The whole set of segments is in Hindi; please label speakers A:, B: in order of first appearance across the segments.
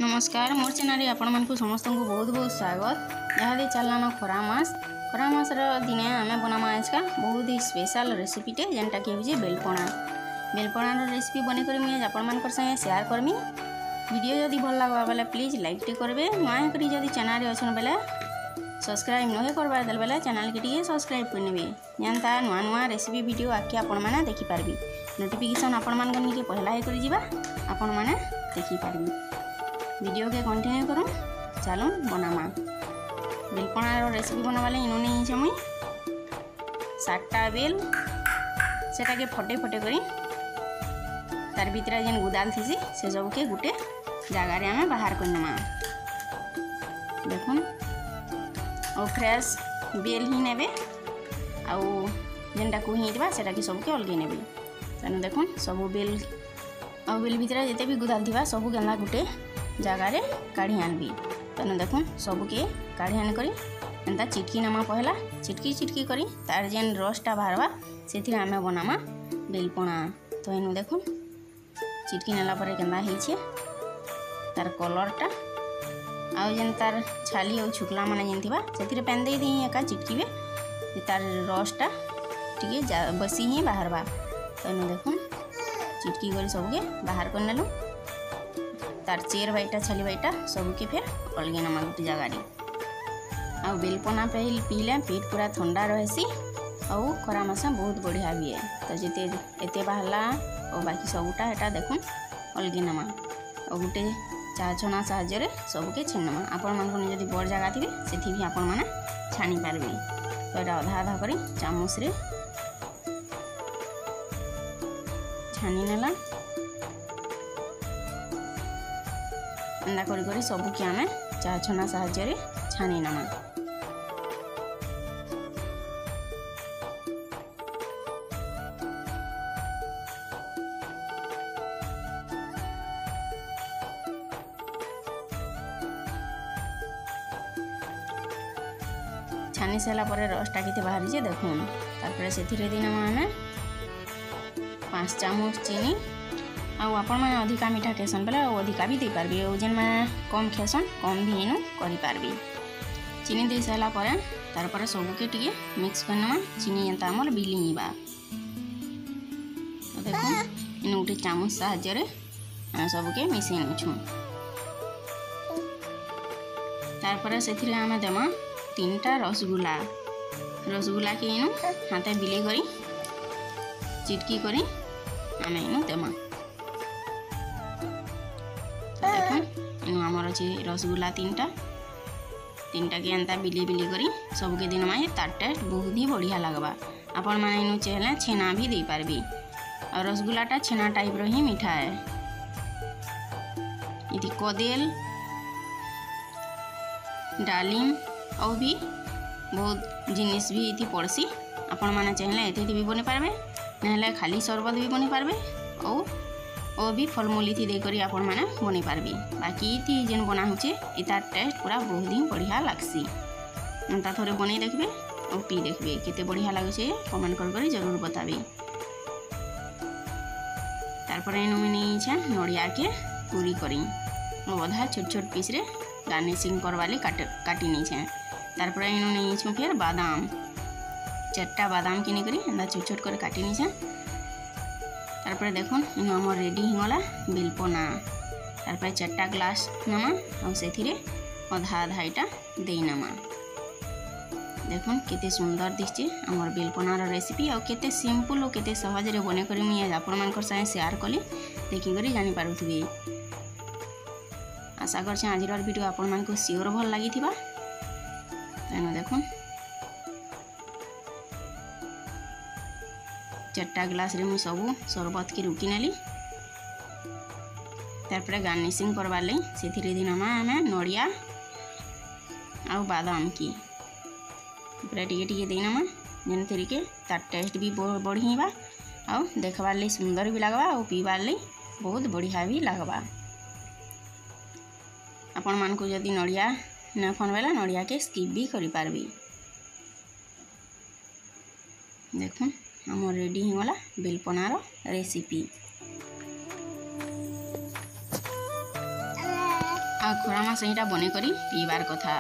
A: नमस्कार मोर चैनल आपण मानकु समस्त को बहुत बहुत स्वागत। यहाँ चलना खरा मास दिने आम बनामा आजका बहुत ही स्पेशल रेसिपीटे जेनटा कि हूँ बेलपणार रेसिपी बन कर मुझे आपण मान संगे शेयर करमी। वीडियो जदि भल लगा बेले प्लीज लाइक टे करेंगे। नुआ करी जदि चैनल अच्छे बेले सब्सक्राइब नहीं करवा देल बेले चैनल के सब्सक्राइब करने जानता नुआ नुआ रेसिपी वीडियो आके आपण मैंने देखिपारि। नोटिफिकेशन आपण मान के पहला ही कर आपण मैंने देखिपारि। वीडियो के कंटिन्यू करूँ चलो बनामा बेलपणार रेसिपी बनावाले इनो नहीं मुई 7टा बेल सेटा के फटे फटे करी तार भीतर जेन गुदाल थी से सब के गोटे जगार आम बाहर करनमा। देखुन और फ्रेश बेल ही नेबे आउ जेनटा को ही सेटा के सबके अलगे नेबे। तेणु देखुन सब बेल आ बेल भीतर जिते भी गुदाल थी सब गेंदा गोटे जगार काढ़ी आनबी। तेणु देखुन सबके काढ़ी आन करी एंता चिटकी नामा पहला चिटकी करी तार जेन रसटा बाहरवा से आम बनामा बेलपणा। तो एनु देखुन चिटकी नेला परे केंदा हेइछे तार कलरटा आ जेन तार छाली और छुकला माने जेन थिबा सेथिरे पेन दे दी एका चिटकीबे तार रसटा टिके बसी ही बाहरवा। तेणु देखुन चिटकी करी सबके बाहर कर नेलु तार चेर बाईटा छाली बाईटा सबके फिर अलगे नमा गोटे जगार। आ बेलपना पीले पेट पूरा ठंडा रही आउ खरा मासा बहुत बढ़िया भी है। तो जिते एते बाहरला और बाकी सबूटा एटा देखुन अलगे नमा और गोटे चा छना साहाय्य सबके छेनमा। आपण मान जब बड़ जगह थे से भी आपण मैंने छाणी पारे। तो यहाँ अधा अधा कर चामच रे छानी नेला एंदा करी सबके आम चा छना साहाय्य छानी नमा। छानी सारा पर रसटा के बाहरी जे देखुन तारपरे से देनमा आम 5 चामच चीनी आपण मैंने अधिका मीठा खेसन बेले अधिका भी दे पारबी और जेन मैं कम खेसन कम भी इनु करि पारबी। चीनी दे सारा पर तार पर सबके टिके मिक्स करनमा चीनी एंता हमर बिलीबा। तो देखो इनु गोटे चामच साहाय्य आम सबके मिसई नेछु। तार पर से आम देमा 3टा रसगुल्ला के इनु हाथे बिले करी चिटकी करी आम इनु देमा। देखो आमर अच्छे रसगुल्ला 3टा के एंता बिली करी सबके दिन में तार टेस्ट बहुत ही बढ़िया लगवा। आपण मैंने इनु चेहले छेना भी दे पारबी और रसगुल्लाटा छेना टाइप रो ही मीठा है। इति कदेल डालिम और भी बहुत जिनिस भी इति पड़सी। आपण मैंने चेहले एते भी बने पारबे नहले खाली शरबत भी बने पारबे और भी फलमूल थी देकर आपण मैंने बन पारबी। बाकी थी जेन बना होचे इतार टेस्ट पूरा बहुत ही बढ़िया लगसी। एंता थोड़े बन देखबे और पी देखबे केते बढ़िया लगे कमेंट कर जरूर बताबे। तारपर इनु मैंने नड़िया के पूरी करी और अधा छोट छोट पीस रे गार्निशिंग करवाले काटी नहीं। तारपर इनु नहीं फिर बादाम 4टा बादाम किनी करी एंता छोट छोट कर काटी नहीं। तारपर देखुन इन आम रेडी होगला बेलपना। तारपर 4टा ग्लास नमा और से अधा अधा इटा दे नमा। देखुन केते सुंदर दिखचे आमर बेलपनार रेसिपी और केते सिंपल और केते सहज रे बने करी मुझे आपण मान संगे शेयर कली देखिक जानी पारुथिबे। आशा करछे आज वीडियो आपण मान को सियोर भल लगी थिबा। तेणु देखुन 4टा ग्लास रे मु सब शरबत के रुकी नेली। तारपर गार्निशिंग करवार लई से दिनमा आम नड़िया आ बादाम की पूरा टिके देनमा जेन थी के तार टेस्ट भी बढ़ीबा आ देखबार लई सुंदर भी लगवा और पीबार लई बहुत बढ़िया भी लगवा। आपण मान को जदि नड़िया न फन बेला नड़िया के स्किप भी करि पारबी। देखुन आम रेडी होगला बेलपनार रेसिपी। आ खरा मास एटा बने करी पीबार कथा।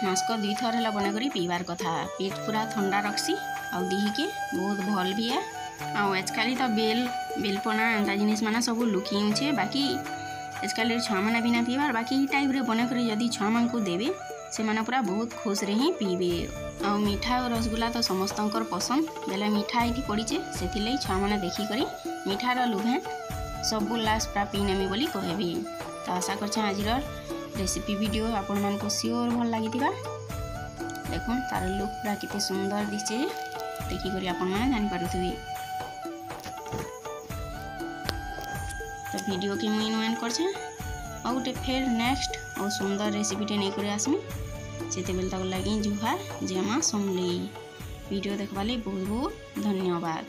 A: मास्क 2 थर है बने करी पीबार कथा। पेट पूरा ठंडा रखसी आउ दिही के बहुत भल भी है। आजकल तो बेलपना एंता जिनिस माना सब लुकी होचे बाकी आजकल छुआ मैंने भी ना पीबार बाकी टाइप रे बने करी जदि छुआ मान को देवे से माने पूरा बहुत खुश रे ही पीबे। आ मीठा और रसगुल्ला तो समस्तंकर पसंद बेले मीठा ये पड़ीचे से छुआ मैंने देखी करी मीठार लुभे सब लास्ट पूरा पी नेमी बोली कहबी। तो आशा कर आज रेसिपी वीडियो आपण मानक सियोर भल लगी देखो तार लुक पूरा कितने सुंदर दिखे देखिक आपण मैंने जानीपे। तो वीडियो के मुझे इन करछे और गोटे फेर नेक्स्ट और सुंदर रेसिपीटे नहीं कर आसमी से लगी जुहार जय मां समलेई। वीडियो देखवा बहुत बहुत धन्यवाद।